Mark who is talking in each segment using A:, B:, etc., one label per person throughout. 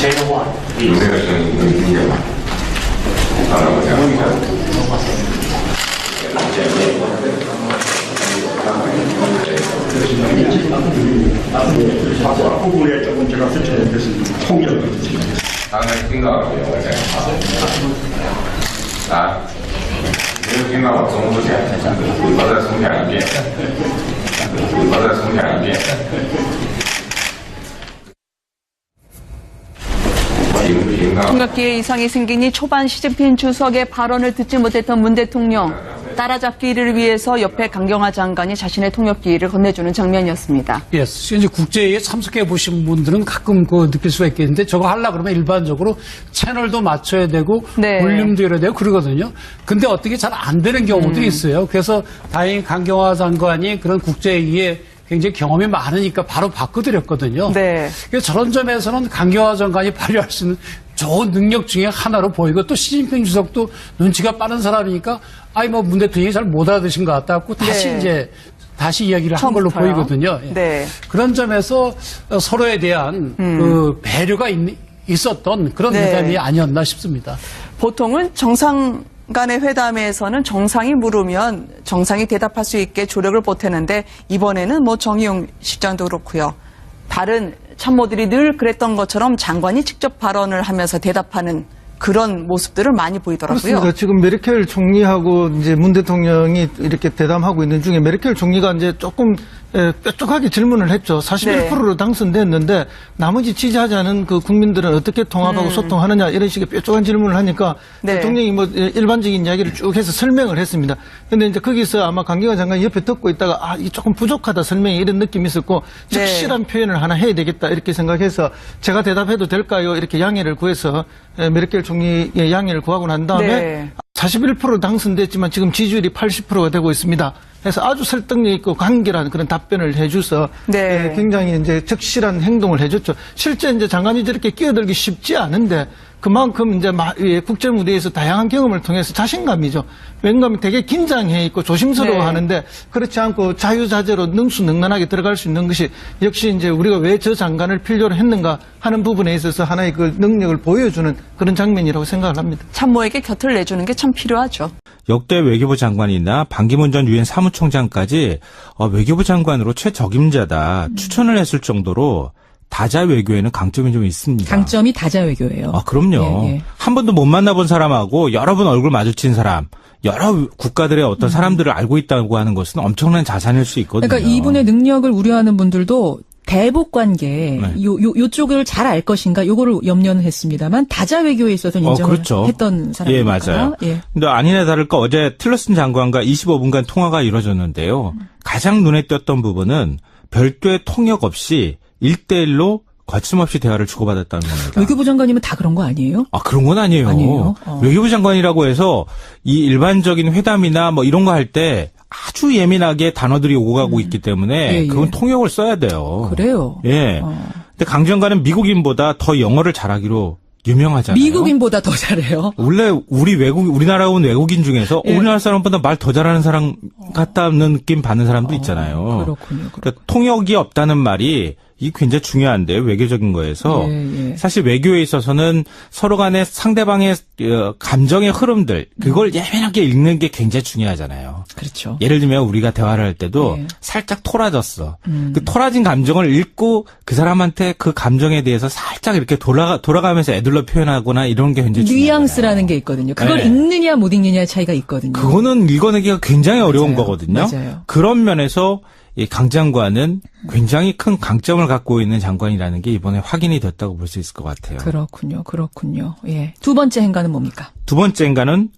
A: say the what?
B: 有这个声音能听见吗？当然我想一下。见面。
C: 부분에 조금 제가 설치된 것은 통역을 드리겠습니다.
B: 刚才听到了没有？啊，没有听到我重复讲，我再重讲一遍，我再重讲一遍。
D: 총각기에 이상이 생기니 초반 시진핑 주석의 발언을 듣지 못했던 문 대통령. 따라잡기를 위해서 옆에 강경화 장관이 자신의 통역기를 건네주는 장면이었습니다.
E: 예, 이제 국제회의에 참석해 보신 분들은 가끔 느낄 수가 있겠는데 저거 하려고 그러면 일반적으로 채널도 맞춰야 되고
D: 네.
E: 볼륨도 열어야 되고 그러거든요. 근데 어떻게 잘 안 되는 경우도 있어요. 그래서 다행히 강경화 장관이 그런 국제회의에 굉장히 경험이 많으니까 바로 바꿔드렸거든요.
D: 네.
E: 그래서 저런 점에서는 강경화 장관이 발휘할 수 있는 좋은 능력 중에 하나로 보이고 또 시진핑 주석도 눈치가 빠른 사람이니까 문 대통령이 잘 못 알아듣신 것 같다고 다시
D: 네.
E: 이제 다시 이야기를 한 걸로
D: 처음부터요?
E: 보이거든요. 예.
D: 네.
E: 그런 점에서 서로에 대한 그 배려가 있었던 그런
D: 네.
E: 회담이 아니었나 싶습니다.
D: 보통은 정상 간의 회담에서는 정상이 물으면 정상이 대답할 수 있게 조력을 보태는데 이번에는 정의용 실장도 그렇고요. 다른 참모들이 늘 그랬던 것처럼 장관이 직접 발언을 하면서 대답하는 그런 모습들을 많이 보이더라고요.
F: 그렇습니다. 지금 메르켈 총리하고 이제 문 대통령이 이렇게 대담하고 있는 중에 메르켈 총리가 이제 조금 뾰족하게 질문을 했죠. 41%로 당선됐는데 나머지 지지하지 않은 그 국민들은 어떻게 통합하고 소통하느냐 이런 식의 뾰족한 질문을 하니까
D: 네.
F: 대통령이 일반적인 이야기를 쭉 해서 설명을 했습니다. 근데 이제 거기서 아마 강경화 장관이 옆에 듣고 있다가 이 조금 부족하다 설명이 이런 느낌이 있었고 적실한 표현을 하나 해야 되겠다 이렇게 생각해서 제가 대답해도 될까요? 이렇게 양해를 구해서 메르켈 총리의 양해를 구하고 난 다음에
D: 네.
F: 41% 당선됐지만 지금 지지율이 80%가 되고 있습니다. 그래서 아주 설득력 있고 간결한 그런 답변을 해줘서
D: 네.
F: 굉장히 이제 적실한 행동을 해줬죠. 실제 이제 장관이 저렇게 끼어들기 쉽지 않은데 그만큼 이제 국제 무대에서 다양한 경험을 통해서 자신감이죠. 왠가면 되게 긴장해 있고 조심스러워
D: 네.
F: 하는데 그렇지 않고 자유자재로 능수능란하게 들어갈 수 있는 것이 역시 이제 우리가 왜 저 장관을 필요로 했는가 하는 부분에 있어서 하나의 그 능력을 보여주는 그런 장면이라고 생각을 합니다.
D: 참모에게 곁을 내주는 게 참 필요하죠.
G: 역대 외교부 장관이나 반기문 전 유엔 사무총장까지 외교부 장관으로 최적임자다 추천을 했을 정도로 다자 외교에는 강점이 좀 있습니다.
H: 강점이 다자 외교예요.
G: 그럼요.
H: 예.
G: 한 번도 못 만나본 사람하고 여러 번 얼굴 마주친 사람, 여러 국가들의 어떤 사람들을 알고 있다고 하는 것은 엄청난 자산일 수 있거든요.
H: 그러니까 이분의 능력을 우려하는 분들도 대북 관계 요쪽을 잘 알 것인가 요거를 염려는 했습니다만 다자 외교에 있어서 인정을
G: 그렇죠.
H: 했던 사람이니까요.
G: 예, 맞아요.
H: 예.
G: 근데 아니나 다를까 어제 틸러슨 장관과 25분간 통화가 이루어졌는데요. 가장 눈에 띄었던 부분은 별도의 통역 없이 1대1로 거침없이 대화를 주고받았다는 겁니다.
H: 외교부 장관이면 다 그런 거 아니에요?
G: 그런 건 아니에요.
H: 아니에요?
G: 외교부 장관이라고 해서 이 일반적인 회담이나 이런 거 할 때 아주 예민하게 단어들이 오고 가고 있기 때문에 그건 통역을 써야 돼요.
H: 그래요?
G: 예. 근데 강 장관은 미국인보다 더 영어를 잘하기로 유명하잖아요.
H: 미국인보다 더 잘해요?
G: 원래 우리나라 온 외국인 중에서 우리나라 사람보다 말 더 잘하는 사람 같다는 느낌 받는 사람도 있잖아요.
H: 그렇군요.
G: 그러니까 통역이 없다는 말이 이게 굉장히 중요한데요. 외교적인 거에서.
H: 예.
G: 사실 외교에 있어서는 서로 간에 상대방의 감정의 흐름들 그걸 예민하게 읽는 게 굉장히 중요하잖아요.
H: 그렇죠.
G: 예를 들면 우리가 대화를 할 때도 살짝 토라졌어. 그 토라진 감정을 읽고 그 사람한테 그 감정에 대해서 살짝 이렇게 돌아가면서 애들러 표현하거나 이런 게 굉장히 중요해요.
H: 뉘앙스라는 게 있거든요. 그걸
G: 네.
H: 읽느냐 못 읽느냐의 차이가 있거든요.
G: 그거는 읽어내기가 굉장히 어려운 거거든요.
H: 맞아요.
G: 그런 면에서 이 강 장관은 굉장히 큰 강점을 갖고 있는 장관이라는 게 이번에 확인이 됐다고 볼 수 있을 것 같아요.
H: 그렇군요. 예. 두 번째 행간은 뭡니까?
G: 두 번째 행간은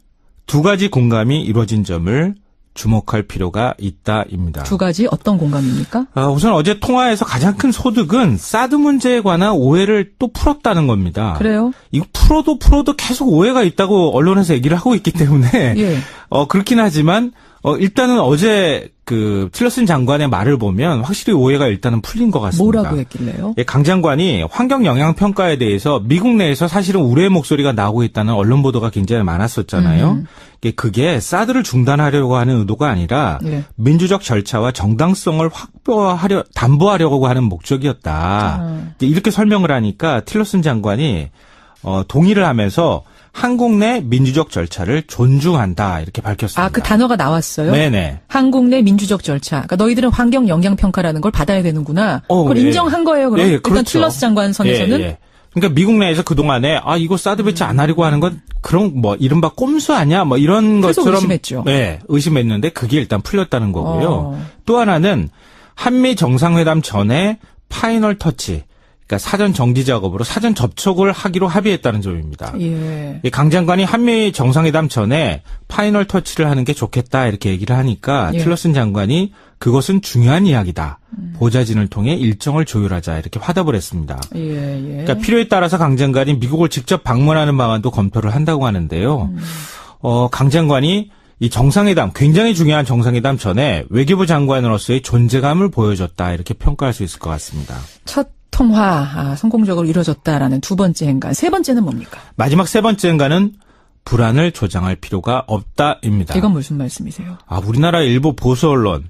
G: 두 가지 공감이 이루어진 점을 주목할 필요가 있다입니다.
H: 두 가지 어떤 공감입니까?
G: 우선 어제 통화에서 가장 큰 소득은 사드 문제에 관한 오해를 또 풀었다는 겁니다.
H: 그래요?
G: 이거 풀어도 계속 오해가 있다고 언론에서 얘기를 하고 있기 때문에
H: 예.
G: 그렇긴 하지만 일단은 어제 그 틸러슨 장관의 말을 보면 확실히 오해가 일단은 풀린 것 같습니다.
H: 뭐라고 했길래요?
G: 예, 강 장관이 환경 영향 평가에 대해서 미국 내에서 사실은 우려의 목소리가 나오고 있다는 언론 보도가 굉장히 많았었잖아요. 그게 사드를 중단하려고 하는 의도가 아니라
H: 네.
G: 민주적 절차와 정당성을 담보하려고 하는 목적이었다. 이렇게 설명을 하니까 틸러슨 장관이 동의를 하면서 한국 내 민주적 절차를 존중한다 이렇게 밝혔습니다.
H: 아, 그 단어가 나왔어요?
G: 네네.
H: 한국 내 민주적 절차. 그러니까 너희들은 환경 영향 평가라는 걸 받아야 되는구나. 그걸
G: 예.
H: 인정한 거예요. 그럼
G: 예,
H: 일단
G: 그렇죠.
H: 틸러스 장관 선에서는
G: 예, 예. 그러니까 미국 내에서 그동안에 이거 사드 배치 안 하려고 하는 건 그런 뭐 이른바 꼼수 아니야 뭐 이런
H: 계속
G: 것처럼
H: 의심했죠.
G: 네, 의심했는데 그게 일단 풀렸다는 거고요. 또 하나는 한미 정상회담 전에 파이널 터치 그러니까 사전 정지 작업으로 사전 접촉을 하기로 합의했다는 점입니다.
H: 예.
G: 강 장관이 한미 정상회담 전에 파이널 터치를 하는 게 좋겠다 이렇게 얘기를 하니까
H: 예.
G: 틸러슨 장관이 그것은 중요한 이야기다. 보좌진을 통해 일정을 조율하자 이렇게 화답을 했습니다.
H: 예, 예.
G: 그러니까 필요에 따라서 강 장관이 미국을 직접 방문하는 방안도 검토를 한다고 하는데요. 강 장관이 이 정상회담, 굉장히 중요한 정상회담 전에 외교부 장관으로서의 존재감을 보여줬다 이렇게 평가할 수 있을 것 같습니다.
H: 첫 통화 성공적으로 이루어졌다라는 두 번째 행간. 세 번째는 뭡니까?
G: 마지막 세 번째 행간은 불안을 조장할 필요가 없다입니다.
H: 이건 무슨 말씀이세요?
G: 우리나라 일부 보수 언론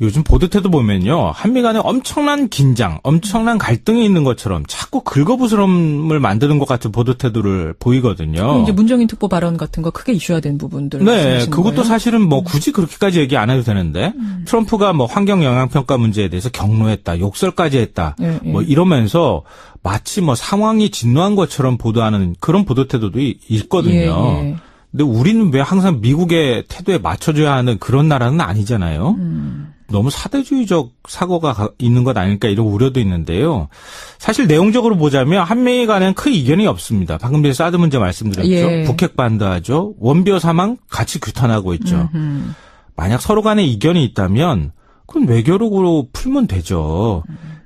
G: 요즘 보도태도 보면요. 한미 간에 엄청난 긴장, 엄청난 갈등이 있는 것처럼 자꾸 긁어부스럼을 만드는 것 같은 보도태도를 보이거든요.
H: 이제 문정인 특보 발언 같은 거 크게 이슈화된 부분들.
G: 네,
H: 말씀하시는
G: 그것도
H: 거예요?
G: 사실은 뭐 굳이 그렇게까지 얘기 안 해도 되는데 트럼프가 뭐 환경 영향 평가 문제에 대해서 경로했다, 욕설까지 했다,
H: 예, 예.
G: 뭐 이러면서 마치 뭐 상황이 진노한 것처럼 보도하는 그런 보도태도도 있거든요.
H: 예, 예.
G: 근데 우리는 왜 항상 미국의 태도에 맞춰줘야 하는 그런 나라는 아니잖아요. 너무 사대주의적 사고가 있는 것 아닐까 이런 우려도 있는데요. 사실 내용적으로 보자면 한미 간에는 큰 이견이 없습니다. 방금 전에 사드 문제 말씀드렸죠.
H: 예.
G: 북핵 반대하죠. 원비어 사망 같이 규탄하고 있죠. 만약 서로 간에 이견이 있다면 그건 외교력으로 풀면 되죠.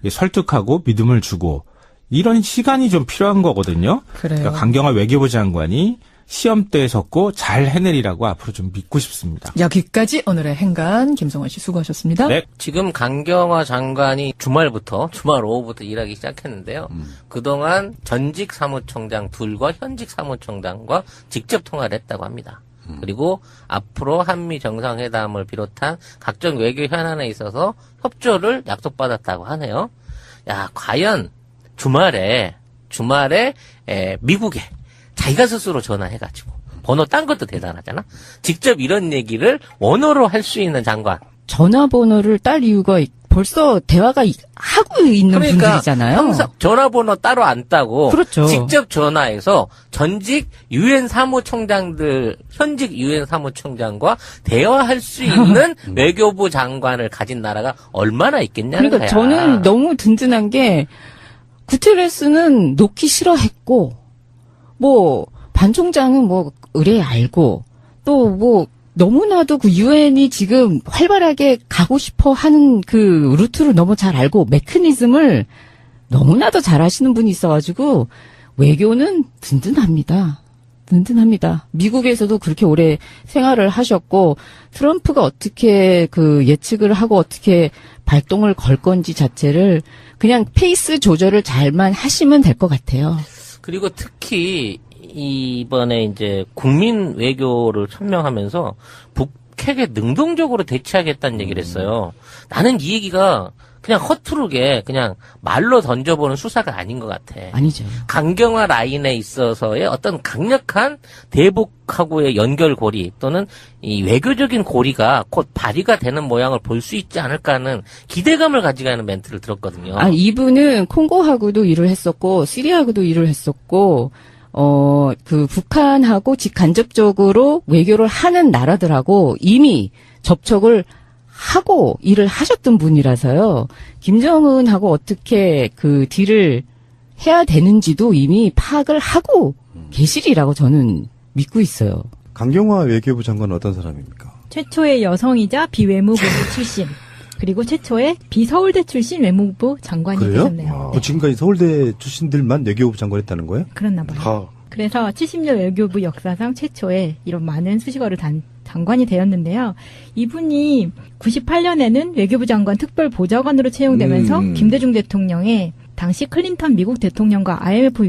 G: 설득하고 믿음을 주고 이런 시간이 좀 필요한 거거든요.
H: 그래요.
G: 그러니까 강경화 외교부 장관이 시험대에 섰고 잘 해내리라고 앞으로 좀 믿고 싶습니다.
H: 여기까지 오늘의 행간 김성환 씨 수고하셨습니다.
G: 네.
A: 지금 강경화 장관이 주말 오후부터 일하기 시작했는데요. 그동안 전직 사무총장 둘과 현직 사무총장과 직접 통화를 했다고 합니다. 그리고 앞으로 한미 정상회담을 비롯한 각종 외교 현안에 있어서 협조를 약속받았다고 하네요. 야, 과연 주말에 미국에 자기가 스스로 전화해가지고 번호 딴 것도 대단하잖아. 직접 이런 얘기를 원어로 할 수 있는 장관.
I: 전화번호를 딸 이유가 벌써 대화가 하고 있는 분들이잖아요.
A: 항상 전화번호 따로 안 따고
I: 그렇죠.
A: 직접 전화해서 전직 유엔 사무총장들, 현직 유엔 사무총장과 대화할 수 있는 외교부 장관을 가진 나라가 얼마나 있겠냐는
I: 그러니까
A: 거야.
I: 저는 너무 든든한 게 구테레스는 놓기 싫어했고 뭐 반 총장은 뭐 의뢰 알고 또 뭐 너무나도 그 유엔이 지금 활발하게 가고 싶어 하는 그 루트를 너무 잘 알고 메커니즘을 너무나도 잘 하시는 분이 있어가지고 외교는 든든합니다. 든든합니다. 미국에서도 그렇게 오래 생활을 하셨고 트럼프가 어떻게 그 예측을 하고 어떻게 발동을 걸 건지 자체를 그냥 페이스 조절을 잘만 하시면 될 것 같아요.
A: 그리고 특히 이번에 이제 국민 외교를 천명하면서 북핵에 능동적으로 대치하겠다는 얘기를 했어요. 나는 이 얘기가 그냥 허투루게 그냥 말로 던져보는 수사가 아닌 것 같아.
I: 아니죠.
A: 강경화 라인에 있어서의 어떤 강력한 대북하고의 연결고리 또는 이 외교적인 고리가 곧 발휘가 되는 모양을 볼 수 있지 않을까 하는 기대감을 가지고 하는 멘트를 들었거든요.
I: 이분은 콩고하고도 일을 했었고 시리아하고도 일을 했었고 그 북한하고 직간접적으로 외교를 하는 나라들하고 이미 접촉을 하고 일을 하셨던 분이라서요. 김정은하고 어떻게 그 딜을 해야 되는지도 이미 파악을 하고 계시리라고 저는 믿고 있어요.
C: 강경화 외교부 장관은 어떤 사람입니까?
J: 최초의 여성이자 비외무부 출신, 그리고 최초의 비서울대 출신 외무부 장관이
C: 그래요?
J: 되셨네요.
C: 지금까지 서울대 출신들만 외교부 장관 했다는 거예요?
J: 그랬나 봐요. 그래서 70년 외교부 역사상 최초의 이런 많은 수식어를 장관이 되었는데요. 이분이 98년에는 외교부 장관 특별보좌관으로 채용되면서 김대중 대통령의 당시 클린턴 미국 대통령과 IMF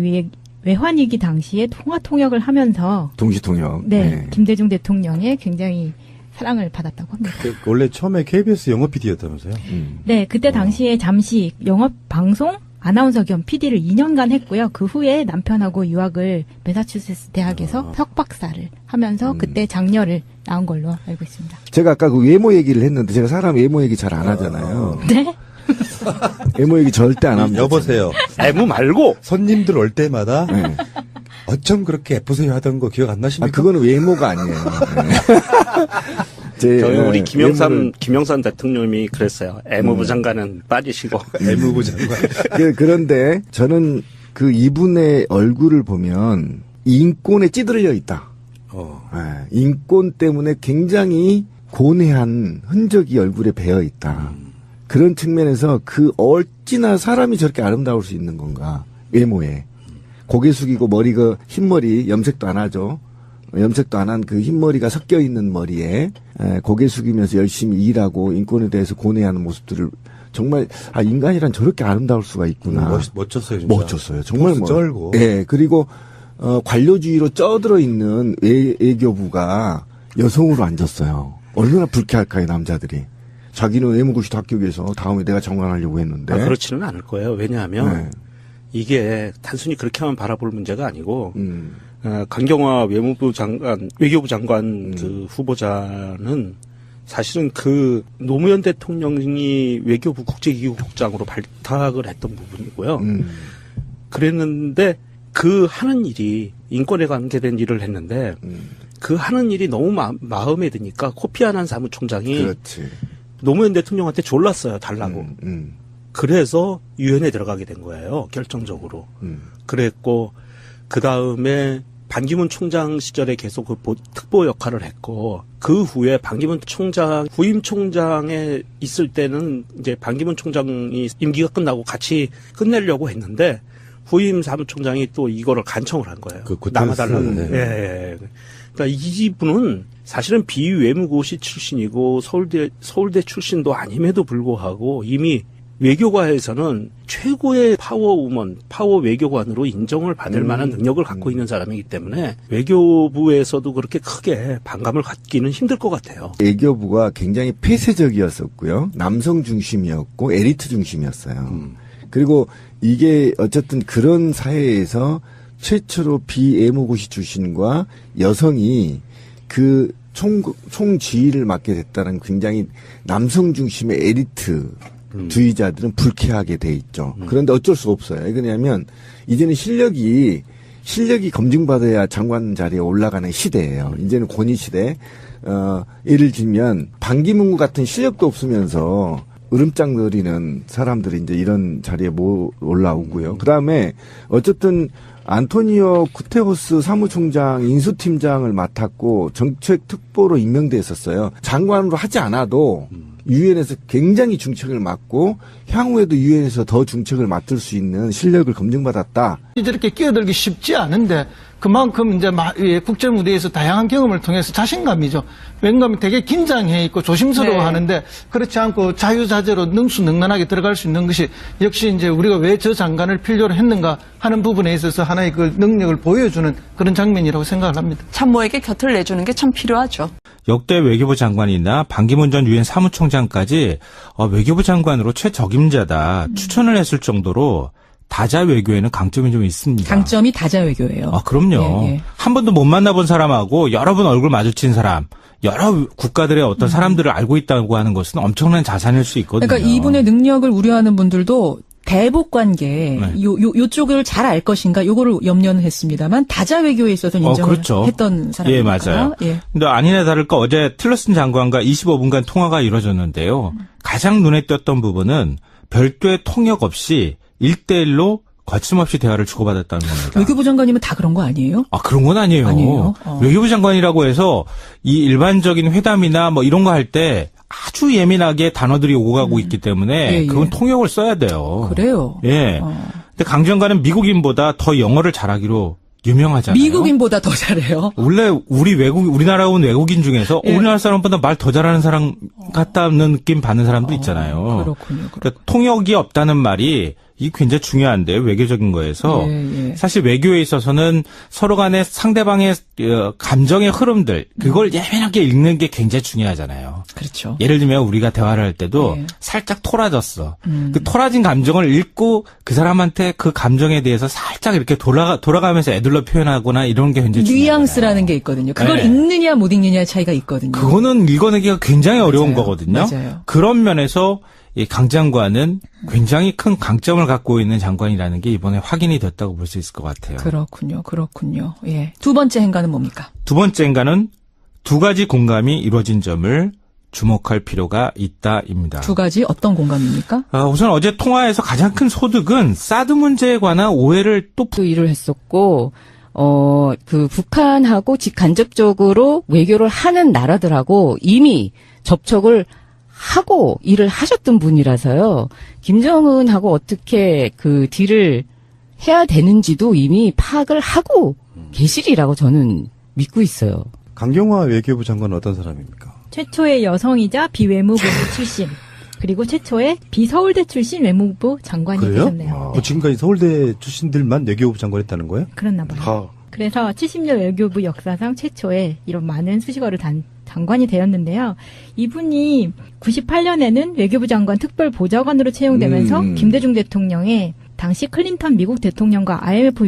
J: 외환위기 당시에 통역을 하면서
K: 동시통역.
J: 네, 김대중 대통령의 굉장히 사랑을 받았다고 합니다.
C: 원래 처음에 KBS 영어 PD였다면서요?
J: 네, 그때 당시에 잠시 영업 방송 아나운서 겸 PD를 2년간 했고요. 그 후에 남편하고 유학을 매사추세츠 대학에서 석박사를 하면서 그때 장녀를 낳은 걸로 알고 있습니다.
K: 제가 아까 그 외모 얘기를 했는데 제가 사람 외모 얘기 잘 안 하잖아요.
J: 네?
K: 외모 얘기 절대 안 합니다.
C: 여보세요.
K: 외모 말고
C: 손님들 올 때마다
K: 네.
C: 어쩜 그렇게 예쁘세요 하던 거 기억 안 나십니까?
K: 그거는 외모가 아니에요. 네.
L: 저희 우리 김영삼 대통령이 그랬어요. 애무부 장관은 빠지시고.
C: 애무부 장관.
K: 그런데 저는 그 이분의 얼굴을 보면 인권에 찌들려 있다. 네, 인권 때문에 굉장히 고뇌한 흔적이 얼굴에 배어 있다. 그런 측면에서 어찌나 사람이 저렇게 아름다울 수 있는 건가. 외모에. 고개 숙이고 머리가 흰머리 염색도 안 하죠. 염색도 안 한 그 흰머리가 섞여 있는 머리에 고개 숙이면서 열심히 일하고 인권에 대해서 고뇌하는 모습들을 정말 인간이란 저렇게 아름다울 수가 있구나.
C: 멋졌어요, 진짜.
K: 멋졌어요. 정말
C: 쩔고.
K: 예, 그리고 관료주의로 쪄들어 있는 외교부가 여성으로 앉았어요. 얼마나 불쾌할까요, 남자들이. 자기는 외무고시도 합격해서 다음에 내가 장관하려고 했는데.
L: 그렇지는 않을 거예요. 왜냐하면 이게 단순히 그렇게만 바라볼 문제가 아니고 강경화 외교부 장관 그 후보자는 사실은 그 노무현 대통령이 외교부 국제기구국장으로 발탁을 했던 부분이고요. 그랬는데 그 하는 일이 인권에 관계된 일을 했는데 그 하는 일이 너무 마음에 드니까 코피 아난 사무총장이
K: 그렇지.
L: 노무현 대통령한테 졸랐어요. 달라고. 그래서 유엔에 들어가게 된 거예요. 결정적으로. 그랬고 그 다음에 반기문 총장 시절에 계속 그 특보 역할을 했고 그 후에 반기문 총장 후임 총장에 있을 때는 이제 반기문 총장이 임기가 끝나고 같이 끝내려고 했는데 후임 사무총장이 또 이거를 간청을 한 거예요. 남아달라고.
C: 네.
L: 예. 그러니까 이분은 사실은 비외무고시 출신이고 서울대 출신도 아님에도 불구하고 이미 외교가에서는 최고의 파워우먼, 파워 외교관으로 인정을 받을 만한 능력을 갖고 있는 사람이기 때문에 외교부에서도 그렇게 크게 반감을 갖기는 힘들 것 같아요.
K: 외교부가 굉장히 폐쇄적이었었고요. 남성 중심이었고 에리트 중심이었어요. 그리고 이게 어쨌든 그런 사회에서 최초로 비외무고시 출신과 여성이 그 총지휘를 맡게 됐다는 굉장히 남성 중심의 에리트 주의자들은 불쾌하게 돼 있죠. 그런데 어쩔 수 없어요. 왜냐하면 이제는 실력이 검증받아야 장관 자리에 올라가는 시대예요. 이제는 권위 시대. 예를 들면 반기문 같은 실력도 없으면서 으름장 거리는 사람들이 이제 이런 자리에 올라오고요. 그 다음에 어쨌든 안토니오 구테호스 사무총장 인수팀장을 맡았고 정책 특보로 임명돼 있었어요. 장관으로 하지 않아도 유엔에서 굉장히 중책을 맡고 향후에도 유엔에서 더 중책을 맡을 수 있는 실력을 검증받았다.
F: 저렇게 끼어들기 쉽지 않은데 그만큼 이제 국제 무대에서 다양한 경험을 통해서 자신감이죠. 왠가면 되게 긴장해 있고 조심스러워 하는데 그렇지 않고 자유자재로 능수능란하게 들어갈 수 있는 것이 역시 이제 우리가 왜 저 장관을 필요로 했는가 하는 부분에 있어서 하나의 그 능력을 보여주는 그런 장면이라고 생각을 합니다.
D: 참모에게 곁을 내주는 게 참 필요하죠.
G: 역대 외교부 장관이나 반기문 전 유엔 사무총장까지 외교부 장관으로 최적임자다 추천을 했을 정도로 다자 외교에는 강점이 좀 있습니다.
H: 강점이 다자 외교예요.
G: 그럼요.
H: 예.
G: 한 번도 못 만나본 사람하고 여러 번 얼굴 마주친 사람, 여러 국가들의 어떤 사람들을 알고 있다고 하는 것은 엄청난 자산일 수 있거든요.
H: 그러니까 이분의 능력을 우려하는 분들도 대북 관계 요쪽을 잘 알 것인가 요거를 염려는 했습니다만 다자 외교에 있어서 인정을
G: 그렇죠.
H: 했던 사람이니까.
G: 예, 맞아요.
H: 예.
G: 근데 아니나 다를까 어제 틸러슨 장관과 25분간 통화가 이루어졌는데요. 가장 눈에 띄었던 부분은 별도의 통역 없이 1대1로 거침없이 대화를 주고받았다는 겁니다.
H: 외교부 장관이면 다 그런 거 아니에요?
G: 그런 건 아니에요.
H: 아니에요?
G: 외교부 장관이라고 해서 이 일반적인 회담이나 뭐 이런 거 할 때 아주 예민하게 단어들이 오고 가고 있기 때문에 그건 통역을 써야 돼요.
H: 그래요?
G: 예. 근데 강 장관은 미국인보다 더 영어를 잘하기로 유명하잖아요.
H: 미국인보다 더 잘해요.
G: 원래 우리나라 온 외국인 중에서 우리나라 사람보다 말 더 잘하는 사람 같다는 느낌 받는 사람도 있잖아요.
H: 그렇군요.
G: 그러니까 통역이 없다는 말이 이게 굉장히 중요한데요. 외교적인 거에서. 사실 외교에 있어서는 서로 간에 상대방의 감정의 흐름들 그걸 예민하게 읽는 게 굉장히 중요하잖아요.
H: 그렇죠.
G: 예를 들면 우리가 대화를 할 때도 살짝 토라졌어. 그 토라진 감정을 읽고 그 사람한테 그 감정에 대해서 살짝 이렇게 돌아가면서 애들로 표현하거나 이런 게 굉장히 중요해요.
H: 뉘앙스라는 게 있거든요. 그걸
G: 네.
H: 읽느냐 못 읽느냐의 차이가 있거든요.
G: 그거는 읽어내기가 굉장히 어려운 거거든요.
H: 맞아요.
G: 그런 면에서 이 강 장관은 굉장히 큰 강점을 갖고 있는 장관이라는 게 이번에 확인이 됐다고 볼 수 있을 것 같아요.
H: 그렇군요. 예. 두 번째 행간은 뭡니까?
G: 두 번째 행간은 두 가지 공감이 이루어진 점을 주목할 필요가 있다입니다.
H: 두 가지 어떤 공감입니까?
G: 우선 어제 통화에서 가장 큰 소득은 사드 문제에 관한 오해를 또
I: 일을 했었고, 그 북한하고 직간접적으로 외교를 하는 나라들하고 이미 접촉을 하고 일을 하셨던 분이라서요. 김정은하고 어떻게 그 딜을 해야 되는지도 이미 파악을 하고 계시리라고 저는 믿고 있어요.
C: 강경화 외교부 장관은 어떤 사람입니까?
J: 최초의 여성이자 비외무부 출신, 그리고 최초의 비서울대 출신 외무부 장관이
C: 그래요?
J: 되셨네요.
C: 지금까지 서울대 출신들만 외교부 장관 했다는 거예요?
J: 그랬나 봐요. 그래서 70년 외교부 역사상 최초의 이런 많은 수식어를 장관이 되었는데요. 이분이 98년에는 외교부 장관 특별보좌관으로 채용되면서 김대중 대통령의 당시 클린턴 미국 대통령과 IMF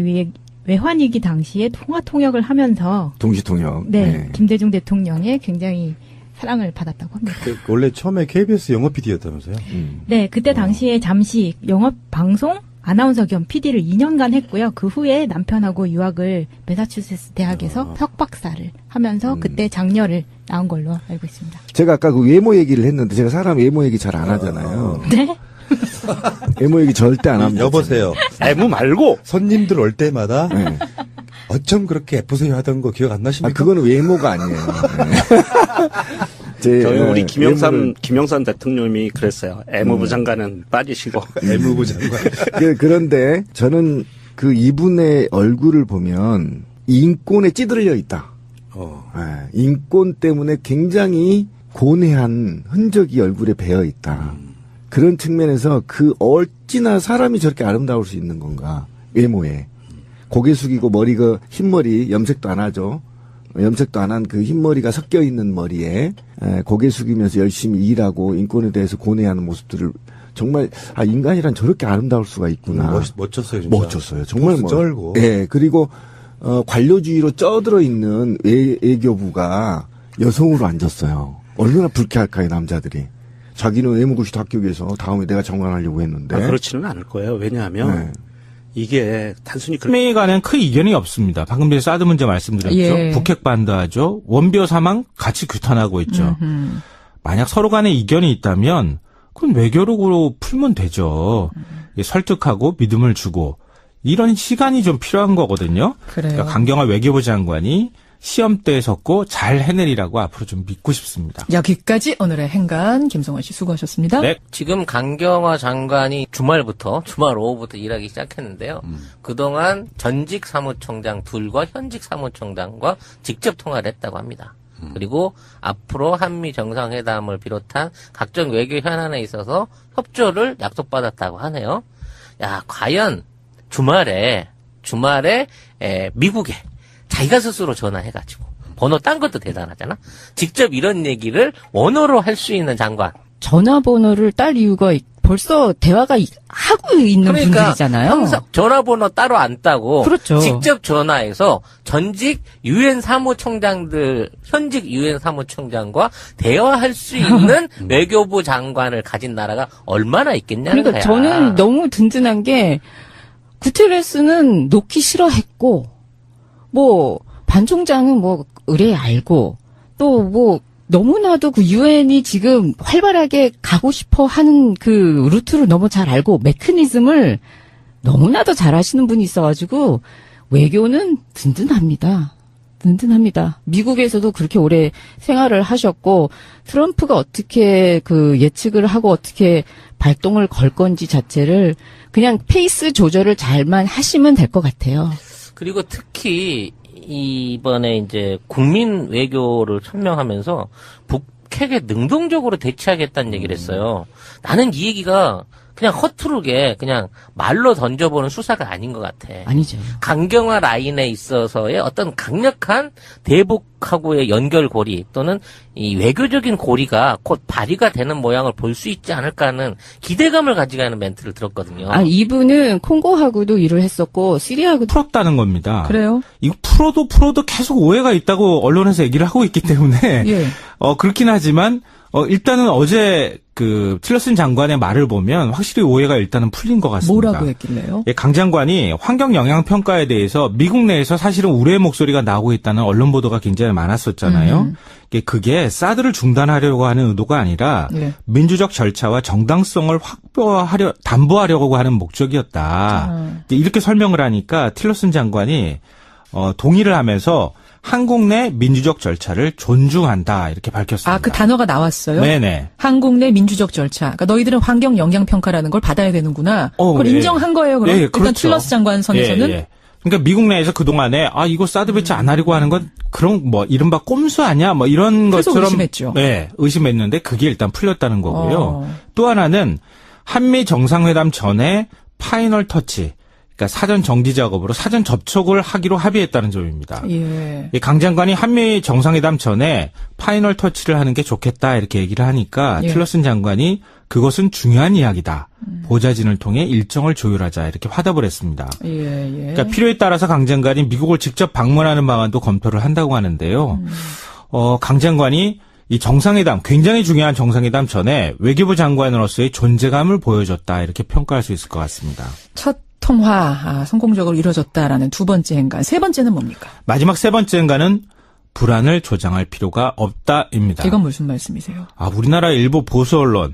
J: 외환위기 당시에 통역을 하면서
K: 동시통역.
J: 네, 김대중 대통령의 굉장히 사랑을 받았다고 합니다.
C: 원래 처음에 KBS 영어 PD였다면서요?
J: 네, 그때 당시에 잠시 영업 방송 아나운서 겸 PD를 2년간 했고요. 그 후에 남편하고 유학을 매사추세츠 대학에서 석박사를 하면서 그때 장녀를 낳은 걸로 알고 있습니다.
K: 제가 아까 그 외모 얘기를 했는데 제가 사람 외모 얘기 잘 안 하잖아요.
J: 네?
K: 외모 얘기 절대 안 합니다.
C: 여보세요.
L: 외모 말고
C: 손님들 올 때마다 어쩜 그렇게 예쁘세요 하던 거 기억 안 나십니까?
K: 그거는 외모가 아니에요.
L: 저희 우리 김영삼 대통령이 그랬어요. 애무부 장관은 빠지시고.
C: 애무부 장관.
K: 그런데 저는 그 이분의 얼굴을 보면 인권에 찌들려 있다. 인권 때문에 굉장히 고뇌한 흔적이 얼굴에 배어 있다. 그런 측면에서 어찌나 사람이 저렇게 아름다울 수 있는 건가. 외모에. 고개 숙이고 머리가 흰머리 염색도 안 하죠. 염색도 안 한 그 흰머리가 섞여 있는 머리에 고개 숙이면서 열심히 일하고 인권에 대해서 고뇌하는 모습들을 정말 인간이란 저렇게 아름다울 수가 있구나.
C: 멋졌어요, 진짜.
K: 멋졌어요. 정말
C: 쩔고.
K: 예, 그리고 관료주의로 쪄들어 있는 외교부가 여성으로 앉았어요. 얼마나 불쾌할까요, 남자들이. 자기는 외무고시도 합격해서 다음에 내가 장관하려고 했는데.
L: 그렇지는 않을 거예요. 왜냐하면 이게 단순히
G: 에 관한 큰 이견이 없습니다. 방금 전에 사드 문제 말씀드렸죠. 북핵 반대하죠. 원비어 사망 같이 규탄하고 있죠. 만약 서로 간에 이견이 있다면 그건 외교력으로 풀면 되죠. 설득하고 믿음을 주고 이런 시간이 좀 필요한 거거든요. 그러니까 강경화 외교부 장관이 시험대에 섰고 잘 해내리라고 앞으로 좀 믿고 싶습니다.
H: 여기까지 오늘의 행간 김성환 씨 수고하셨습니다.
A: 네. 지금 강경화 장관이 주말 오후부터 일하기 시작했는데요. 그동안 전직 사무총장 둘과 현직 사무총장과 직접 통화를 했다고 합니다. 그리고 앞으로 한미 정상회담을 비롯한 각종 외교 현안에 있어서 협조를 약속받았다고 하네요. 야, 과연 주말에 미국에 자기가 스스로 전화해가지고 번호 딴 것도 대단하잖아. 직접 이런 얘기를 원어로 할 수 있는 장관.
I: 전화번호를 딸 이유가 벌써 대화가 하고 있는 분들이잖아요.
A: 항상 전화번호 따로 안 따고
I: 그렇죠.
A: 직접 전화해서 전직 유엔 사무총장들, 현직 유엔 사무총장과 대화할 수 있는 외교부 장관을 가진 나라가 얼마나 있겠냐는
I: 그러니까
A: 거야.
I: 저는 너무 든든한 게 구테레스는 놓기 싫어했고 반 총장은 의뢰 알고 또 너무나도 그 유엔이 지금 활발하게 가고 싶어 하는 그 루트를 너무 잘 알고 메커니즘을 너무나도 잘 하시는 분이 있어가지고 외교는 든든합니다. 미국에서도 그렇게 오래 생활을 하셨고 트럼프가 어떻게 그 예측을 하고 어떻게 발동을 걸 건지 자체를 그냥 페이스 조절을 잘만 하시면 될 것 같아요.
A: 그리고 특히 이번에 이제 국민 외교를 천명하면서 북핵에 능동적으로 대치하겠다는 얘기를 했어요. 나는 이 얘기가 그냥 허투루게 그냥 말로 던져보는 수사가 아닌 것 같아.
I: 아니죠.
A: 강경화 라인에 있어서의 어떤 강력한 대북하고의 연결고리 또는 이 외교적인 고리가 곧 발휘가 되는 모양을 볼 수 있지 않을까 하는 기대감을 가지고 하는 멘트를 들었거든요.
I: 아, 이분은 콩고하고도 일을 했었고 시리아하고도
G: 풀었다는 겁니다.
H: 그래요?
G: 이거 풀어도 계속 오해가 있다고 언론에서 얘기를 하고 있기 때문에
H: 예.
G: 그렇긴 하지만 일단은 어제 그 틸러슨 장관의 말을 보면 확실히 오해가 일단은 풀린 것 같습니다.
H: 뭐라고 했길래요?
G: 예, 강 장관이 환경 영향 평가에 대해서 미국 내에서 사실은 우려의 목소리가 나오고 있다는 언론 보도가 굉장히 많았었잖아요. 그게 사드를 중단하려고 하는 의도가 아니라
H: 네.
G: 민주적 절차와 정당성을 담보하려고 하는 목적이었다. 이렇게 설명을 하니까 틸러슨 장관이 동의를 하면서 한국 내 민주적 절차를 존중한다 이렇게 밝혔습니다.
H: 아, 그 단어가 나왔어요?
G: 네네.
H: 한국 내 민주적 절차. 그러니까 너희들은 환경 영향 평가라는 걸 받아야 되는구나. 그걸
G: 예.
H: 인정한 거예요, 그럼?
G: 예,
H: 일단
G: 그렇죠.
H: 틸러스 장관 선에서는?
G: 예, 예. 그러니까 미국 내에서 그동안에 이거 사드 배치 안 하려고 하는 건 그런 이른바 꼼수 아니야? 이런
H: 계속
G: 것처럼
H: 의심했죠.
G: 네, 의심했는데 그게 일단 풀렸다는 거고요. 또 하나는 한미 정상회담 전에 파이널 터치 그러니까 사전 정지 작업으로 사전 접촉을 하기로 합의했다는 점입니다.
H: 예.
G: 강 장관이 한미 정상회담 전에 파이널 터치를 하는 게 좋겠다 이렇게 얘기를 하니까
H: 예.
G: 틸러슨 장관이 그것은 중요한 이야기다. 보좌진을 통해 일정을 조율하자 이렇게 화답을 했습니다.
H: 예, 예.
G: 그러니까 필요에 따라서 강 장관이 미국을 직접 방문하는 방안도 검토를 한다고 하는데요. 강 장관이 이 정상회담, 굉장히 중요한 정상회담 전에 외교부 장관으로서의 존재감을 보여줬다 이렇게 평가할 수 있을 것 같습니다.
H: 첫 통화 성공적으로 이루어졌다라는 두 번째 행간. 세 번째는 뭡니까?
G: 마지막 세 번째 행간은 불안을 조장할 필요가 없다입니다.
H: 이건 무슨 말씀이세요?
G: 우리나라 일부 보수 언론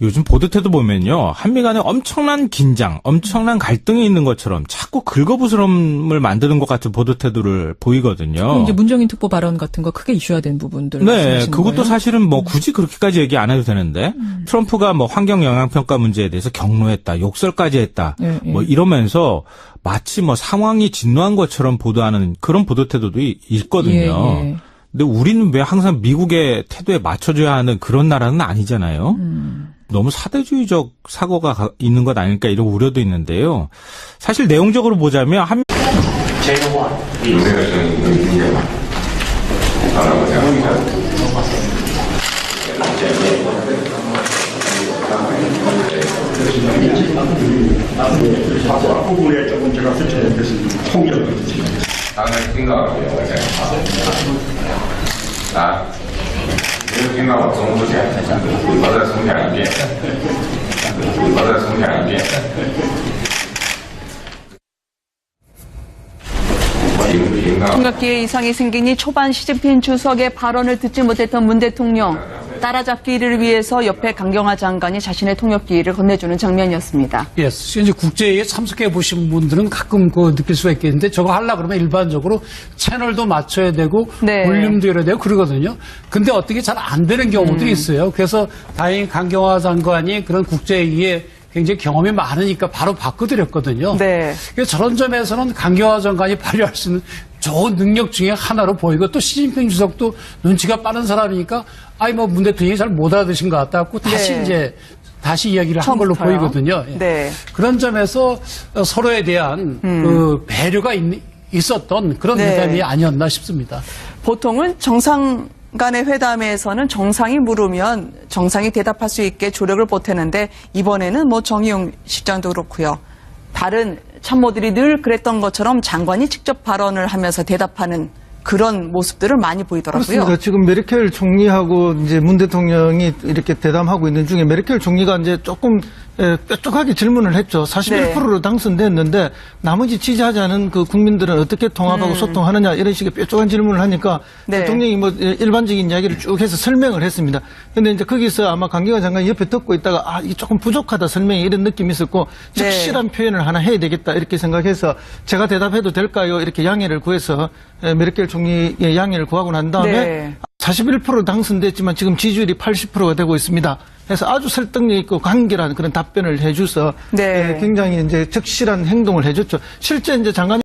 G: 요즘 보도태도 보면요. 한미 간에 엄청난 긴장, 엄청난 갈등이 있는 것처럼 자꾸 긁어부스럼을 만드는 것 같은 보도태도를 보이거든요.
H: 이제 문정인 특보 발언 같은 거 크게 이슈화된 부분들.
G: 네,
H: 말씀하시는
G: 그것도
H: 거예요?
G: 사실은 굳이 그렇게까지 얘기 안 해도 되는데 트럼프가 환경 영향 평가 문제에 대해서 경로했다, 욕설까지 했다,
H: 예, 예.
G: 이러면서 마치 상황이 진노한 것처럼 보도하는 그런 보도태도도 있거든요.
H: 예, 예.
G: 근데 우리는 왜 항상 미국의 태도에 맞춰줘야 하는 그런 나라는 아니잖아요. 너무 사대주의적 사고가 있는 것 아닐까 이런 우려도 있는데요. 사실 내용적으로 보자면
B: 문제가 좀 있는 게 많다고 생각합니다.
M: 부분에 조금 제가 설명드리겠습니다. 통일을
B: 상당히 생각하고요.这个听到我总部讲，我再重讲一遍，我再重讲一遍。
D: 총각기에 이상이 생기니 초반 시진핑 주석의 발언을 듣지 못했던 문 대통령. 따라잡기를 위해서 옆에 강경화 장관이 자신의 통역기를 건네주는 장면이었습니다.
E: 예, 이제 국제회의에 참석해 보신 분들은 가끔 느낄 수가 있겠는데 저거 하려고 그러면 일반적으로 채널도 맞춰야 되고
D: 네.
E: 볼륨도 열어야 되고 그러거든요. 근데 어떻게 잘 안 되는 경우도 있어요. 그래서 다행히 강경화 장관이 그런 국제회의에 굉장히 경험이 많으니까 바로 바꿔드렸거든요.
D: 네.
E: 그래서 저런 점에서는 강경화 장관이 발휘할 수 있는 좋은 능력 중에 하나로 보이고 또 시진핑 주석도 눈치가 빠른 사람이니까 문 대통령이 잘 못 알아듣신 것 같다고 다시 이야기를 한 걸로
D: 처음부터요?
E: 보이거든요. 예.
D: 네.
E: 그런 점에서 서로에 대한 그 배려가 있었던 그런
D: 네.
E: 회담이 아니었나 싶습니다.
D: 보통은 정상 간의 회담에서는 정상이 물으면 정상이 대답할 수 있게 조력을 보태는데 이번에는 정의용 실장도 그렇고요. 다른 참모들이 늘 그랬던 것처럼 장관이 직접 발언을 하면서 대답하는 그런 모습들을 많이 보이더라고요.
F: 그렇습니다. 지금 메르켈 총리하고 이제 문 대통령이 이렇게 대담하고 있는 중에 메르켈 총리가 이제 조금 뾰족하게 질문을 했죠. 41%로 당선됐는데 나머지 지지하지 않은 그 국민들은 어떻게 통합하고 소통하느냐 이런 식의 뾰족한 질문을 하니까
D: 네.
F: 대통령이 일반적인 이야기를 쭉 해서 설명을 했습니다. 근데 이제 거기서 아마 강경화 장관이 옆에 듣고 있다가 이 조금 부족하다 설명이 이런 느낌이 있었고 적실한 표현을 하나 해야 되겠다 이렇게 생각해서 제가 대답해도 될까요? 이렇게 양해를 구해서 메르켈 총리의 양해를 구하고 난 다음에 41% 당선됐지만 지금 지지율이 80%가 되고 있습니다. 그래서 아주 설득력 있고 간결한 그런 답변을 해줘서 굉장히 이제 적실한 행동을 해줬죠. 실제 이제 장관이